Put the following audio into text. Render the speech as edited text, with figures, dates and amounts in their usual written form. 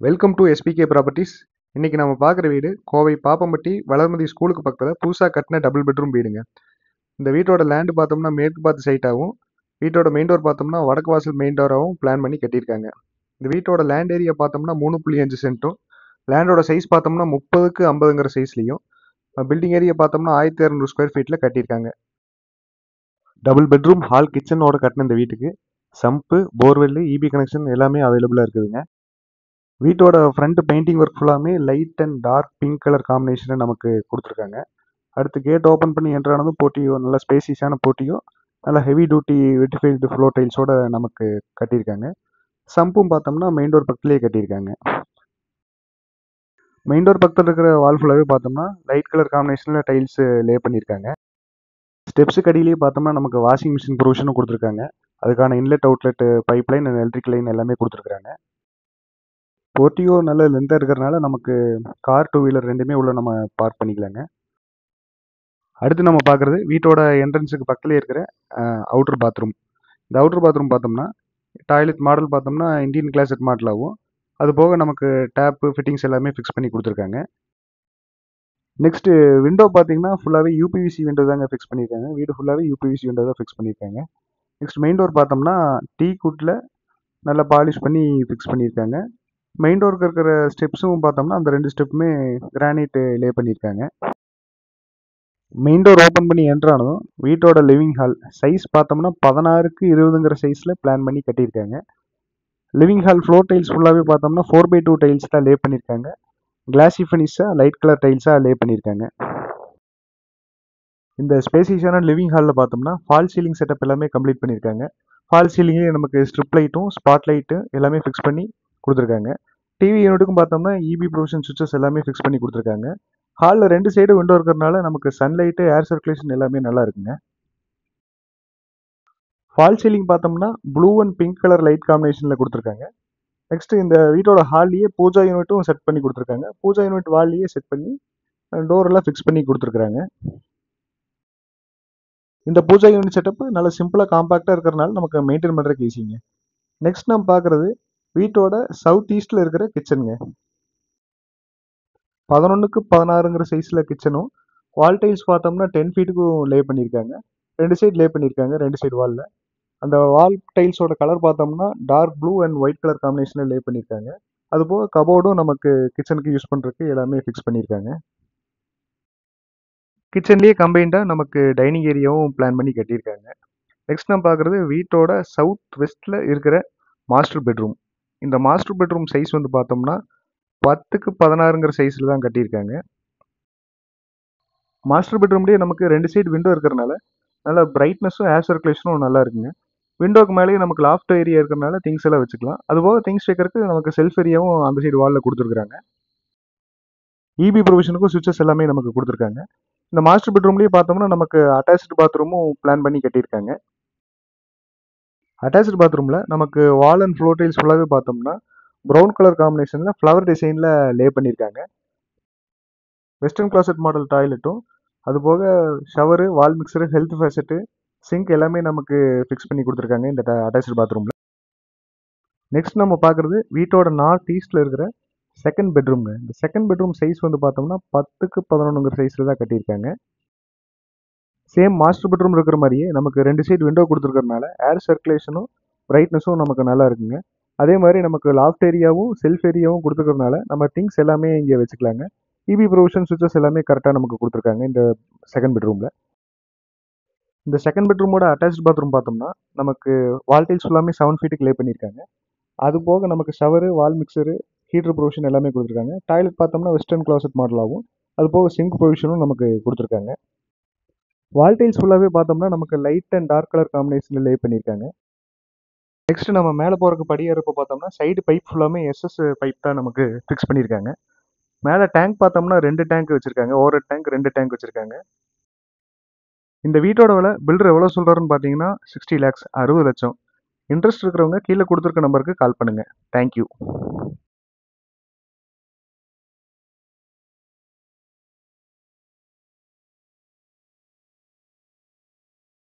Welcome to SPK properties. இன்னைக்கு நம்ம பார்க்குற வீடு கோவை பாப்பம்பட்டி வளர்மதி ஸ்கூலுக்கு பக்கத்தில் புதுசாக கட்டின டபுள் பெட்ரூம் வீடுங்க. இந்த வீட்டோட லேண்டு பார்த்தோம்னா மேற்கு பார்த்து சைட்டாகவும், வீட்டோட மெயின் டோர் பார்த்தோம்னா வடக்கு வாசல் மெயின் டோராகவும் பிளான் பண்ணி கட்டியிருக்காங்க. இந்த வீட்டோட லேண்ட் ஏரியா பார்த்தோம்னா 3.5 சென்ட்டும், லேண்டோட சைஸ் பார்த்தோம்னா 30க்கு 50ங்கிற சைஸ்லையும், பில்டிங் ஏரியா பார்த்தோம்னா 1200 ஸ்கொயர் ஃபீட்டில் கட்டியிருக்காங்க. டபுள் பெட்ரூம் ஹால் கிச்சனோட கட்டின இந்த வீட்டுக்கு சம்பு, போர்வெல், இபி கனெக்ஷன் எல்லாமே அவைலபிளாக இருக்குதுங்க. வீட்டோட ஃப்ரண்ட் பெயிண்டிங் ஒர்க் ஃபுல்லாமே light and dark pink colour காம்பினேஷனில் நமக்கு கொடுத்துருக்காங்க. அடுத்து கேட் ஓப்பன் பண்ணி என்ட்ரானதும் போட்டியோ, நல்ல ஸ்பேசியஸான போட்டியோ, நல்ல ஹெவி டியூட்டி வெட்டிஃபைடு ஃப்ளோர் டைல்ஸோட நமக்கு கட்டியிருக்காங்க. சம்பும் பார்த்தோம்னா மெயின் டோர் பக்கத்துலேயே கட்டியிருக்காங்க. மெயின் டோர் பக்கத்தில் இருக்கிற வால் ஃபுல்லாகவே பார்த்தோம்னா லைட் கலர் காம்பினேஷனில் டைல்ஸ் லே பண்ணியிருக்காங்க. ஸ்டெப்ஸுக்கு அடியிலேயே பார்த்தோம்னா நமக்கு வாஷிங் மிஷின் ப்ரொவிஷனும் கொடுத்துருக்காங்க. அதுக்கான inlet outlet pipe line and electric line எல்லாமே கொடுத்துருக்காங்க. போர்ட்டியோ நல்ல லென்த்தாக இருக்கிறனால நமக்கு கார், 2 வீலர் ரெண்டுமே உள்ள நம்ம பார்க் பண்ணிக்கலாங்க. அடுத்து நம்ம பார்க்குறது வீட்டோட என்ட்ரன்ஸுக்கு பக்கத்துலேயே இருக்கிற அவுட்டர் பாத்ரூம். இந்த அவுட்டர் பாத்ரூம் பார்த்தோம்னா டாய்லெட் மாடல் பார்த்தோம்னா இந்தியன் கிளாசெட் மாடலாகவும், அது போக நமக்கு டேப்பு ஃபிட்டிங்ஸ் எல்லாமே ஃபிக்ஸ் பண்ணி கொடுத்துருக்காங்க. நெக்ஸ்ட்டு விண்டோ பார்த்தீங்கன்னா ஃபுல்லாகவே யூபிவிசி விண்டோ தாங்க ஃபிக்ஸ் பண்ணியிருக்காங்க. வீடு ஃபுல்லாகவே யூபிவிசி விண்டோ தான் ஃபிக்ஸ் பண்ணியிருக்காங்க. நெக்ஸ்ட் மெயின் டோர் பார்த்தோம்னா டீ குட்டில் நல்லா பாலிஷ் பண்ணி ஃபிக்ஸ் பண்ணியிருக்காங்க. மெயின் டோருக்கு இருக்கிற ஸ்டெப்ஸும் பார்த்தோம்னா அந்த 2 ஸ்டெப்புமே கிரானைட் லே பண்ணியிருக்காங்க. மெயின் டோர் ஓப்பன் பண்ணி என்ட்ரானதும் வீட்டோட லிவிங் ஹால் சைஸ் பார்த்தோம்னா 16க்கு 20ங்கிற சைஸில் பிளான் பண்ணி கட்டியிருக்காங்க. லிவிங் ஹால் ஃப்ளோர் டைல்ஸ் ஃபுல்லாகவே பார்த்தோம்னா 4x2 டைல்ஸ் தான் லே பண்ணியிருக்காங்க. கிளாசி ஃபினிஷாக லைட் கலர் டைல்ஸாக லே பண்ணியிருக்காங்க. இந்த ஸ்பேசியஸான லிவிங் ஹாலில் பார்த்தோம்னா ஃபால் சீலிங் செட்டப் எல்லாமே கம்ப்ளீட் பண்ணியிருக்காங்க. ஃபால் சீலிங்கே நமக்கு ஸ்ட்ரிப் லைட்டும் ஸ்பாட் லைட்டு எல்லாமே ஃபிக்ஸ் பண்ணி கொடுத்துருக்காங்க. டிவி யூனிட்டுக்கும் பார்த்தோம்னா இபி ப்ரொவிஷன் சுவிச்சஸ் எல்லாமே ஃபிக்ஸ் பண்ணி கொடுத்துருக்காங்க. ஹாலில் 2 சைடு விண்டோ இருக்கிறதுனால நமக்கு சன்லைட்டு, ஏர் சர்க்குலேஷன் எல்லாமே நல்லா இருக்குங்க. ஃபால் சீலிங் பார்த்தோம்னா blue and pink colour light காம்பினேஷனில் கொடுத்துருக்காங்க. நெக்ஸ்ட் இந்த வீட்டோட ஹால்லேயே பூஜா யூனிட்டும் செட் பண்ணி கொடுத்துருக்காங்க. பூஜா யூனிட் வால்லையே செட் பண்ணி டோர் எல்லாம் ஃபிக்ஸ் பண்ணி கொடுத்துருக்காங்க. இந்த பூஜா யூனிட் செட்டப் நல்ல சிம்பிளாக காம்பாக்டாக இருக்கிறனால நமக்கு மெயின்டைன் பண்ணுறதுக்கு ஈஸிங்க. நெக்ஸ்ட் நம்ம பார்க்குறது வீட்டோட சவுத் ஈஸ்டில் இருக்கிற கிச்சனுங்க. 11க்கு 16ங்கிற சைஸில் கிச்சனும், வால் டைல்ஸ் பார்த்தோம்னா 10 ஃபீட்டுக்கும் லே பண்ணியிருக்காங்க. 2 சைடு லே பண்ணியிருக்காங்க, 2 சைடு வாலில். அந்த வால் டைல்ஸோட கலர் பார்த்தோம்னா dark blue and white colour காம்பினேஷனில் லே பண்ணியிருக்காங்க. அதுபோக கபோர்டும் நமக்கு கிச்சனுக்கு யூஸ் பண்ணுறதுக்கு எல்லாமே ஃபிக்ஸ் பண்ணியிருக்காங்க. கிச்சன்லேயே கம்பைண்டாக நமக்கு டைனிங் ஏரியாவும் பிளான் பண்ணி கட்டியிருக்காங்க. நெக்ஸ்ட் நம்ம பார்க்குறது வீட்டோட சவுத் வெஸ்ட்டில் இருக்கிற மாஸ்டர் பெட்ரூம். இந்த மாஸ்டர் பெட்ரூம் சைஸ் வந்து பார்த்தோம்னா 10க்கு 16ங்கிற சைஸில் தான் கட்டியிருக்காங்க. மாஸ்டர் பெட்ரூம்லேயே நமக்கு 2 சைடு விண்டோ இருக்கிறனால நல்ல பிரைட்னஸும் ஏர் சர்க்குலேஷனும் நல்லா இருக்குங்க. விண்டோக்கு மேலேயே நமக்கு லாஃப்ட் ஏரியா இருக்கிறனால திங்ஸ் எல்லாம் வச்சுக்கலாம். அதுபோக திங்ஸ் வைக்கிறதுக்கு நமக்கு செல்ஃப் ஏரியாவும் அந்த சைடு வாலில் கொடுத்துருக்காங்க. இபி ப்ரொவிஷனுக்கும் சுவிச்சஸ் எல்லாமே நமக்கு கொடுத்துருக்காங்க. இந்த மாஸ்டர் பெட்ரூம்லேயே பார்த்தோம்னா நமக்கு அட்டாச்சு பாத்ரூமும் பிளான் பண்ணி கட்டியிருக்காங்க. அட்டாச்சு பாத்ரூமில் நமக்கு வால் அண்ட் ஃப்ளோர் டைல்ஸ் ஃபுல்லாகவே பார்த்தோம்னா ப்ரௌன் கலர் காம்பினேஷனில் ஃப்ளவர் டிசைனில் லே பண்ணியிருக்காங்க. வெஸ்டர்ன் கிளாசெட் மாடல் டாய்லெட்டும், அதுபோக ஷவரு, வால் மிக்சரு, ஹெல்த் ஃபேசட்டு, சிங்க் எல்லாமே நமக்கு ஃபிக்ஸ் பண்ணி கொடுத்துருக்காங்க இந்த அட்டாச்சு பாத்ரூமில். நெக்ஸ்ட் நம்ம பார்க்குறது வீட்டோட நார்த் ஈஸ்டில் இருக்கிற செகண்ட் பெட்ரூம்ங்க. இந்த செகண்ட் பெட்ரூம் சைஸ் வந்து பார்த்தோம்னா 10க்கு 11ங்கிற சைஸில் தான் கட்டியிருக்காங்க. சேம் மாஸ்டர் பெட்ரூம் இருக்கிற மாதிரியே நமக்கு 2 சைடு விண்டோ கொடுத்துருக்கறனால ஏர் சர்க்குலேஷனும் பிரைட்னஸும் நமக்கு நல்லா இருக்குங்க. அதே மாதிரி நமக்கு லாஃப்ட் ஏரியாவும் செல்ஃப் ஏரியாவும் கொடுத்துருக்கறனால நம்ம திங்ஸ் எல்லாமே இங்கே வச்சுக்கலாங்க. இபி ப்ரொவிஷன் சுவிச்சஸ் எல்லாமே கரெக்டாக நமக்கு கொடுத்துருக்காங்க இந்த செகண்ட் பெட்ரூமில். இந்த செகண்ட் பெட்ரூமோட அட்டாச் பாத்ரூம் பார்த்தோம்னா நமக்கு வால் டைல்ஸ் ஃபுல்லாமே 7 ஃபீட்டுக்கு லே பண்ணியிருக்காங்க. அது போக நமக்கு ஷவரு, வால் மிக்சரு, ஹீட்டர் ப்ரொவிஷன் எல்லாமே கொடுத்துருக்காங்க. டாய்லெட் பார்த்தோம்னா வெஸ்டர்ன் கிளாசெட் மாடலாகவும், அது போக சிங்க் ப்ரொவிஷனும் நமக்கு கொடுத்துருக்காங்க. வால் டைல்ஸ் ஃபுல்லாகவே பார்த்தோம்னா நமக்கு லைட் அண்ட் டார்க் கலர் காம்பினேஷனில் லே பண்ணியிருக்காங்க. நெக்ஸ்ட் நம்ம மேலே போகிறக்கு படியேறப்போ பார்த்தோம்னா சைடு பைப் ஃபுல்லாமே எஸ்எஸ் பைப் தான் நமக்கு ஃபிக்ஸ் பண்ணியிருக்காங்க. மேலே டேங்க் பார்த்தோம்னா 2 டேங்க் வச்சுருக்காங்க. ஓவர் டேங்க் 2 டேங்க் வச்சுருக்காங்க. இந்த வீட்டோட விலை பில்டர் எவ்வளோ சொல்கிறாருன்னு பார்த்தீங்கன்னா 60 lakhs, 60 லட்சம். இன்ட்ரெஸ்ட் இருக்கிறவங்க கீழே கொடுத்துருக்க நம்பருக்கு கால் பண்ணுங்கள். தேங்க்யூ.